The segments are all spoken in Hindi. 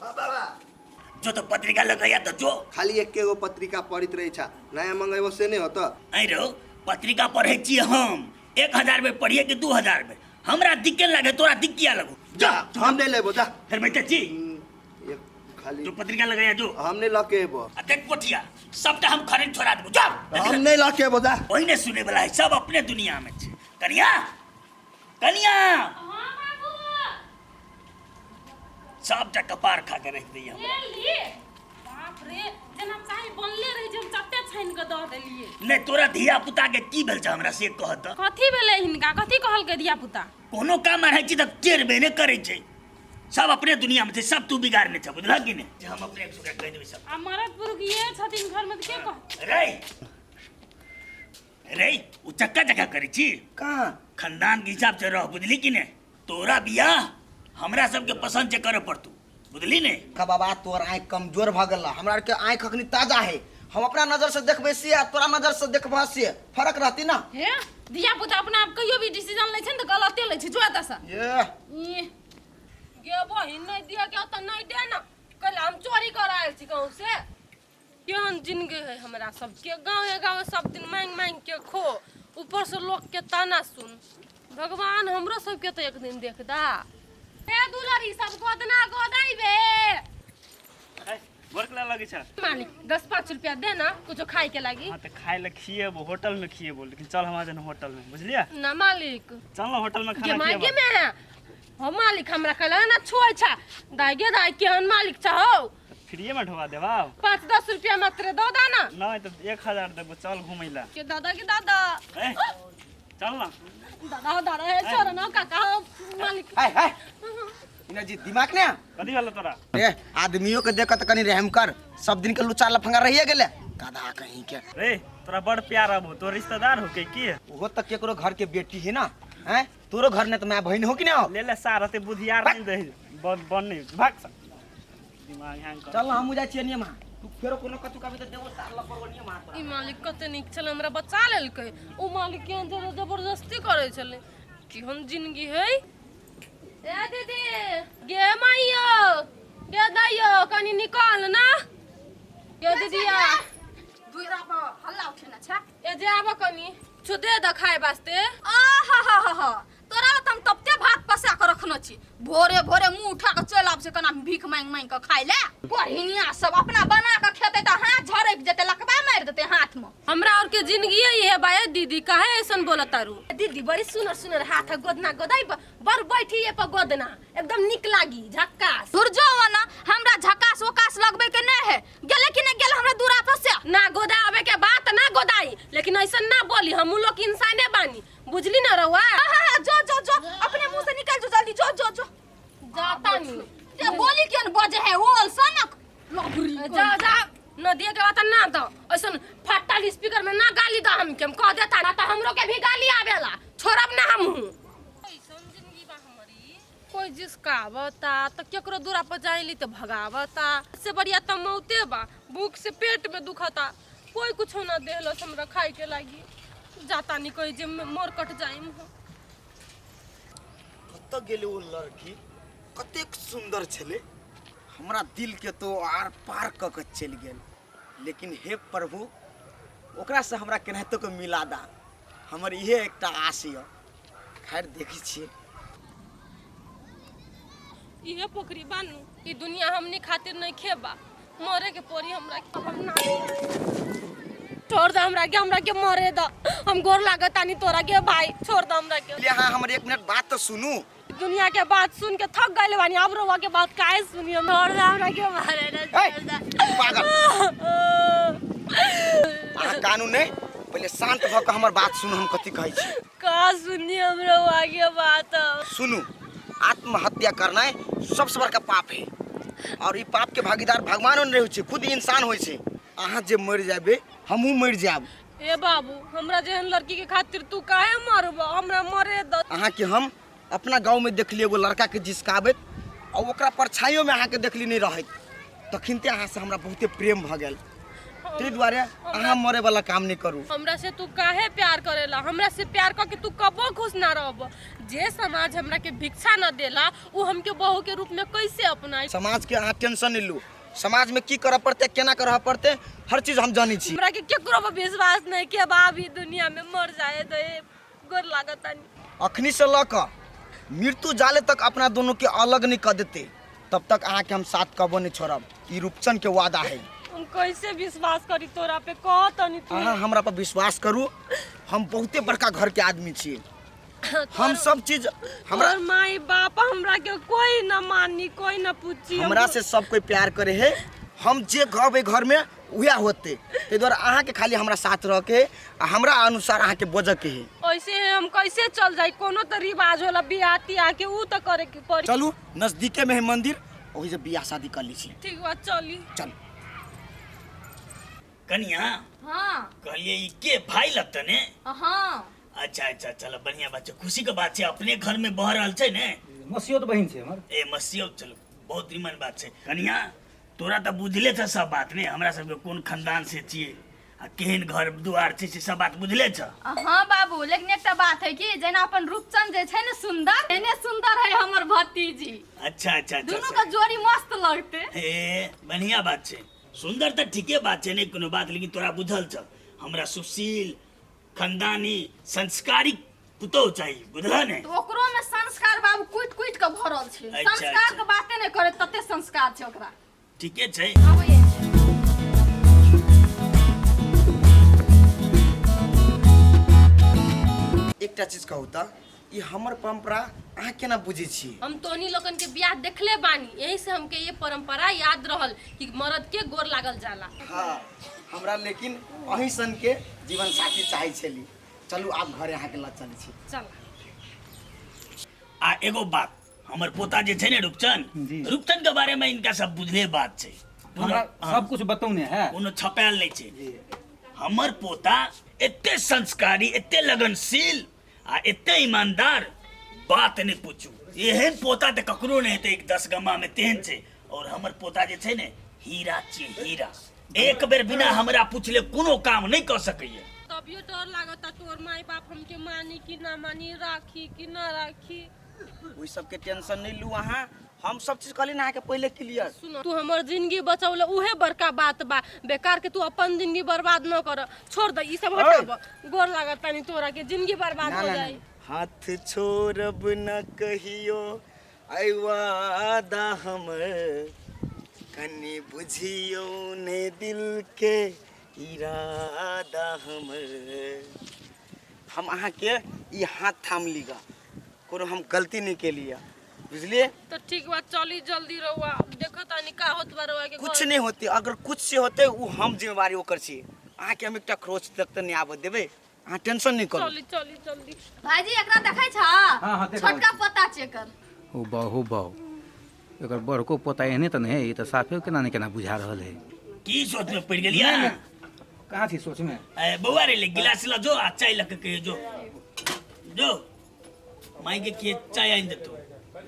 हाँ बाबा जो तो पत्रिका लगाया तो जो खाली एक के गो पत्रिका पढ़ित रही छा नया मंगेबो से नहीं होता आई रहो पत्रिका पढ़े छी हम 1000 में पढ़िए कि 2000 में हमरा दिक्के लगे तोरा दिक्किया लगो जा हम नहीं लेबो जा फिर बैठे छी ये खाली जो पत्रिका लगाया जो हम नहीं लकेबो देख पोठिया सबटा हम खरीद छोड़ा देबो जा हम नहीं लकेबो जा वही ने सुने वाला है सब अपने दुनिया में छे कनिया कनिया हां बाबू सबटा कपार खा के रख दिया ले बाप रे जना चाहे बनले रही जे हम चट्टे छाइन के द देलिए नहीं तोरा धिया पुता के की भेल छ हमरा से कहत कथी भेले हिनका कथी कहल के दिया पुता कोनो काम रहै छी त टेरबे ने करै छै सब अपने दुनिया में छे सब तू बिगाड़ने छ बुझला कि नहीं जे हम अपने एक सुके कह देबै सब आ मरद पुरुष ये छथिन घर में त के कह रे रे उ चक्का चक्का करै छी कहां खानदान के हिसाब से रह बुझली कि नहीं तोरा बियाह हमरा सबके पसंद से करे पड़तू बुझली ने का बाबा तोर आँख कमजोर भ गेल हमरा के आँख अखनी ताजा है हम अपना नजर से देखबे से आ तोरा नजर से देखबा से फर्क रहती ना हे दिया पुता अपना आप कहियो भी डिसीजन लै छै न त गलते लै छै जो एता से ये गे बहिन नहीं दिया के त नहीं दे ना कल हम चोरी कर आयल छी गांव से केहन जिंदगी है हमरा सबके गांव सब दिन मांग मांग के खो ऊपर से लोग के ताना सुन भगवान हमरो सबके तो एक दिन देख दा ए दुलारी सब गोदना गोदाइबे वर्कला लगे छ मालिक 10-5 रुपया दे ना कुछ खाए के लागी हां त खाए ल खिएबो होटल में खिएबो लेकिन चल हम जन होटल में बुझलिया ना मालिक चल ना होटल में के खाना मागे खिएबो में हो मालिक हमरा कहला ना छोय छा दागे दाई केहन मालिक छ हो फ्री में ढवा देबा 5-10 रुपया मात्र दो दाना नहीं तो 1000 देबो चल घुमैला के दादा के दादा ए चल ना दादा है छोरा ना काका मालिक हाय हाय इना जी दिमाग ने कथी हल्ला तोरा ए आदमियों के देखत कनी रहम कर सब दिन के लुचा लफंगा रहिए गेले गधा कहीं के रे तोरा बड़ प्यार आबो तो रिश्तेदार हो के की वो तक केकरो घर के बेटी है ना हैं तोरो घर ने तो मैं बहन हो कि ना ले ले सारते बुधियार नहीं दे बन नहीं भाग सा दिमाग हैंग कर चल हम जा छिए नियम तू फेरो कोनो कतु का भी देबो सार ल परगो नियम हाथ ई मालिक कते निक छले हमरा बचा लेलकै ओ मालिक के अंदर जबरदस्ती करे छले केहन जिंदगी है ए दीदी गे माइयो गे दाइयो कनी निकाल ना गे दीदिया दुइरा पर हल्ला उठे ना छा ए जाबो कनी छु दे द खाए वास्ते आ तोरा ल हम तबते भात पसा के रखनो छी भोरे भोरे मुंह उठा के चल आब से कना भीख मांग मांग के खाइ ले बहिनिया सब अपना बना के खेते त हाथ झरक जेते लकबा मार देते हाथ में हमरा और के जिंदगी यही है बाय दीदी काहे ऐसन बोलत तारू दीदी बड़ी सुनर सुनर हाथ गोदना गोदाई बर बैठी ये पर गोदना एकदम निक लागी झक्कास दुर्जोवना हमरा झकास ओकास लगबे के नहीं है गेले कि नहीं गेले हमरा दूरा पर से ना गोदावे के बात ना गोदाई लेकिन ऐसन ना बोली हम लोग इंसाने बानी बुझली ना रहुआ जो जो जो अपने मुंह से निकल जो जल्दी जो जो जो जाता नहीं ते बोली केन बजे है ओल सनक लबरी जा जा नदिया के बात ना दो ऐसन फटाल स्पीकर में ना गाली दो हम के हम कह देता ना तो हमरो के भी गाली आवेला छोड़ब ना हम ऐसन जिंदगी बा हमारी कोई जिसका बता तो केकरो दूरा पर जाइली तो भगावता से बढ़िया त मौते बा भूख से पेट में दुखता कोई कुछ ना देलो हमरा खाए के लागी जाता नहीं कोई जिम में मोर कट जाइम हो कत गेले वो लड़की कतेक सुंदर छले हमरा दिल के तो आर पार क के चल गेल लेकिन हे प्रभु ओकरा से हमरा केनाहितो के मिला दा हमर इहे एकटा आस है खैर देखी छी इहे पोखरी बानू ई दुनिया हमनी खातिर नहीं खेबा मरे के पड़ी हमरा हम ना छोड़ दे हमरा के मरे द हम गोर लागत तानी तोरा के भाई छोड़ दे हमरा के ले हां हमर 1 मिनट बात तो सुनू दुनिया के बात सुन के थक गइल बानी अब रोवा के बात काहे सुनी हम छोड़ दे हमरा के मारे ना छोड़ दे पागल आ कानून नहीं पहले शांत भ के हमर बात सुनू हम कथि कहै छी का सुनी हम रोवा के बात सुनू आत्महत्या करना सबसे बड़का पाप है और ई पाप के भागीदार भगवान नहीं होय छै खुद इंसान होय छै अहाँ जे मर जाबे हमहू मर जाब ए बाबू हमरा जेहन लड़की के खातिर तू काहे मरबा हमरा मरे द अहाँ के हम अपना गांव में देखली एगो लड़का के जिसकाबे और ओकरा परछाइयों में अहाँ के देखली नहीं रहत तखिनते अहाँ से हमरा बहुते प्रेम भ गेल ते द्वारे अहाँ मरे वाला काम नहीं करू। हमरा से तू काहे प्यार करेला? हमरा से प्यार करके तू कबो खुश ना रहब। जे समाज हमरा के भिक्षा न देला उ हमके बहू के रूप में कैसे अपनाई? समाज के अहाँ टेंशन नहीं लू। समाज में की करऽ पड़ते केना करऽ पड़ते हर चीज हम जानी छी। हमरा के केकरो पर विश्वास नहीं के बाबी दुनिया में मर जाए दे गोर लागतानी। अखनी से लऽ कऽ मृत्यु जाले तक अपना दोनों के अलग नहीं कर देते तब तक अहाँ के हम साथ कबो नहीं छोड़ब। ई रूपचंद के वादा है। हम कैसे विश्वास करी तोरा पे? कह तनी तू। अहाँ हमरा पर विश्वास करू। हम बहुते बड़का घर के आदमी छी। हम सब चीज हमरा और माई बाप हमरा के कोई न मानी कोई न पूछी। हमरा से सब कोई प्यार करे है। हम जे कहबै घर में उहे होते। ते द्वारा अहाँ के खाली हमरा साथ रह के हमरा अनुसार अहाँ के बजै के है। ऐसे हम कैसे चल जाई? कोनो तो रिवाज होला बियाती आके उ तो करे के पड़ी। चलू नजदीके में है मंदिर वही से बियाह शादी कर ली छी। ठीक बा चली। चल कन्या हाँ कहलिए ई के भाई लगता ने? हाँ अच्छा अच्छा चलो बढ़िया बात है। खुशी के बात है अपने घर में बह रहल छै ने। मसियत बहिन छै हमर। ए मसियो चलो बहुत निमन बात है। कन्या तोरा तो बुझले था सब बात ने हमरा सब के कोन खानदान से छिए आ केहन घर दुआर छै से सब बात बुझले छ। हाँ बाबू लेकिन एक बात है कि जेना अपन रूपचंद जे छै ने सुंदर एने सुंदर है हमर भतीजी। अच्छा अच्छा दोनों का जोड़ी मस्त लगते। ए बढ़िया बात छै। सुंदर तो ठीके बात छै, नहीं कोनो बात, लेकिन तोरा बुझल छ हमरा सुशील खानदानी संस्कारिक पुतौह चाहिए, बुझला ने? तो ओकरो में संस्कार बाबू कुट कुट के भरल छै। अच्छा, संस्कार अच्छा। के बाते नहीं करे तते संस्कार छै ओकरा। ठीके छै। आबै छै। एकटा चीज कहू त ई हमर परंपरा अहाँ केना बुझै छी? हम तोनी लोगन के बियाह देखले बानी, यही से हमके ये परंपरा याद रहल कि मर्द के गोर लागल जाला। हाँ हमरा लेकिन अहीं सन के जीवन साथी चाहे छली। चलू आप घरे अहाँ के लऽ चलै छी। चल आ एगो बात हमर पोता जे छै ने रूपचंद, जी। रूपचंद के बारे में इनका सब बुझले बात छै। हमरा सब कुछ बतौने है। कोनो छपायल नहीं छै। हमर पोता एते संस्कारी एते लगनशील आ एते ईमानदार बात नहीं पूछू। एहन पोता तो ककरो नहीं हेतै एक 10 गमा में तेहन छै। और हमर पोता जे छै ने हीरा छियै हीरा। एक बेर बिना हमरा पूछले कोनो काम नहीं कर सकैया। तभियो डर लागता तोर माई बाप हमके मानी कि ना मानी, राखी कि ना राखी। ओइ सब के टेंशन नहीं लू अहाँ। हम सब चीज कहली ना अहाँ के पहले क्लियर। सुनो तू हमर जिंदगी बचौले उहे बड़का बात बा। बेकार के तू अपन जिंदगी बर्बाद न कर। छोड़ दे ई सब हटाब। गोर लागत तानी तोरा के जिंदगी बर्बाद हो जाई। हाथ छोड़ब न कहियो आई वादा हमर कनी बुझियो ने दिल के इरादा हमर। हम अहाँ के ई हाथ थाम लीगा कोनो हम गलती नहीं के लिया, बुझलिए? तो ठीक बा चली जल्दी रहुआ। देखो तानी का होत बा रहुआ के कुछ नहीं होते। अगर कुछ से होते वो हम जिम्मेवारी ओकर छी। अहाँ के हम एकटा खरोच तक तो नहीं आबे देबे। अहाँ टेंशन नहीं करू। चली चली जल्दी। भाईजी एकरा देखै छ? हाँ, देखै छोटका पोता चेकर। ओ बहु एकर बड़को पोता एहने तो नहीं है। ये तो साफे केना नहीं केना बुझा रहल है। की सोच में पड़ गेलिया? कहाँ थी सोच में? बउआ रे ले गिलास ला जो आ चाय लग के जो जो माई के चाय आइन देतो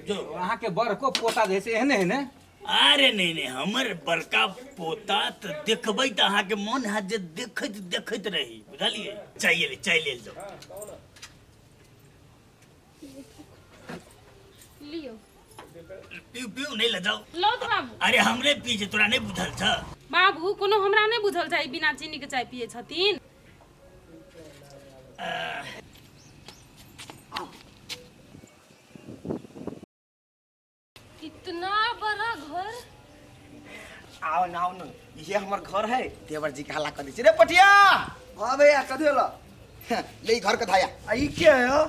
जो। अहाँ के बड़को पोता जैसे एहने है ने? अरे नहीं नहीं हमर बड़का पोता तो देखबै त अहाँ के मन है जे देखैत देखैत रही, बुझलिए? चाय ले जो। लियो पीऊ पीऊ नहीं ले जाओ। लो तो बाबू। अरे हमरे पीछे तोरा नहीं बुझल छ? बाबू कोनो हमरा नहीं बुझल जाई बिना चीनी के चाय पिए छथिन। इतना बड़ा घर। आओ ना आओ ना ये हमार घर है। देवर जी के हल्ला कर दी रे पटिया। हाँ भैया कथी होला? ले घर का धाया। ई क्या है यो?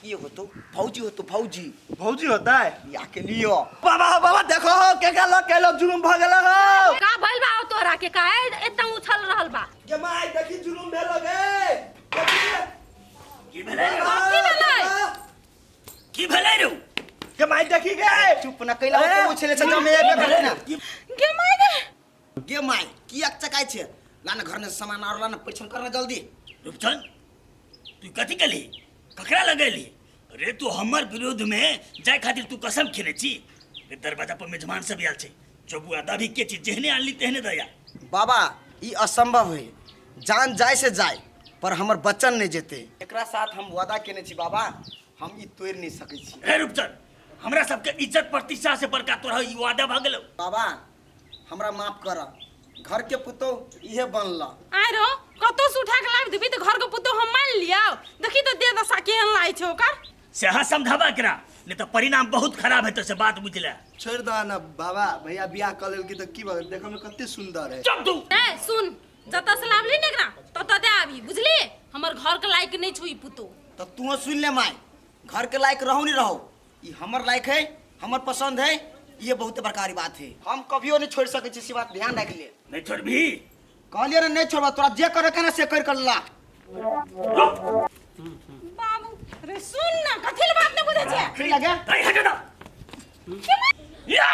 ये हो तो भौजी हो तो भौजी भौजी होता है? या के लियो। बाबा बाबा देखो के लोग जुलुम भ गेल हो। का भइल बा तोरा के काहे एकदम उछल रहल बा? के माई देखी जुलुम भेल गे। की भेलै रे? की भेलै? की भेलै रे? के माई देखी गे। चुप न कैला हो तो छले छ में एक घटना। गे माय गे। गे माई की एक चकाई छे लाना घर में सामान और लाना परीक्षण करना जल्दी। रूपचंद तू कथी कली ककरा लगेली? अरे तू हमर विरोध में जाय खातिर तू कसम खेने छी। दरवाजा पर मेजमान सब आयल छे। चबुआ दादी के चीज जेहने आनली तेहने दया। बाबा ये असंभव है। जान जाए से जाए पर हमर बच्चन नहीं जेते। एकरा साथ हम वादा केने छी बाबा, हम ई तोड़ नहीं सकै छी। ए रुपचन, हमरा सबके इज्जत प्रतिष्ठा से बड़का तोरा ई वादा भ गेलौ। बाबा हमरा माफ कर, घर के पुतो इहे बनला। आय रो कतो से उठा के लाब देबी त घर के पुतो हम मान लियो। देखी त दे दशा केहन लाइ छै ओकर। से हा समझावा करा, नहीं तो परिणाम बहुत खराब है। तो से बात बुझले। छोड़ दो ना बाबा, भैया बियाह कर लेल की तो की बात, देखो में कते सुंदर है। चुप तू। ए सुन, जता से लाभ ली नेकरा तत दे आबी, बुझली? हमर घर के लायक नहीं छुई पुतो। तो तू सुन ले माय, घर के लायक रहो नहीं रहो, ये हमर लायक है, हमर पसंद है, ये बहुत बड़कारी बात है। हम कभियो नहीं छोड़ सके छी, इसी बात ध्यान रख ले। नहीं छोड़बी? कहलिए ना नहीं छोड़बा, तोरा जे करे के ना से कर ला। बाबू रे सुन ना, कथि ले बात नहीं बुझे छे? ठीक लगे? नहीं हट जा। के या